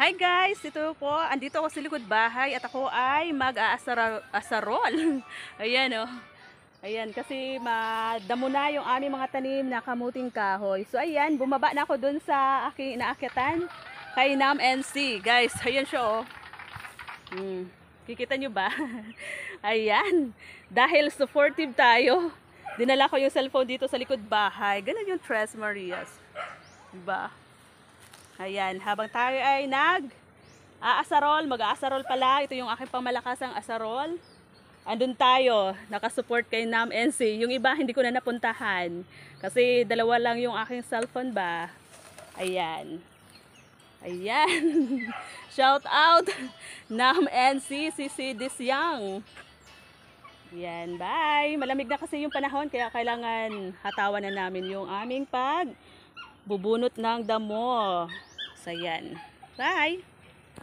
Hi guys, ito po, andito ako sa likod bahay at ako ay mag-aasarol. Ayan oh. Ayan, kasi madamo na yung aming mga tanim na kamuting kahoy. So ayan, bumaba na ako dun sa aking inaakyatan kay Nam NC. Guys, ayan siya oh. Kikita nyo ba? Ayan, dahil supportive tayo, dinala ko yung cellphone dito sa likod bahay. Ganun yung Tres Marias. Diba? Ayan, habang tayo ay mag-aasarol pala. Ito yung aking pamalakasang asarol. Andun tayo, nakasupport kay Nam NC. Yung iba hindi ko na napuntahan. Kasi dalawa lang yung aking cellphone ba. Ayan. Ayan. Shout out Nam NC, CC Disyang. Ayan, bye. Malamig na kasi yung panahon kaya kailangan hatawan na namin yung aming bubunot ng damo. So, yan. Bye!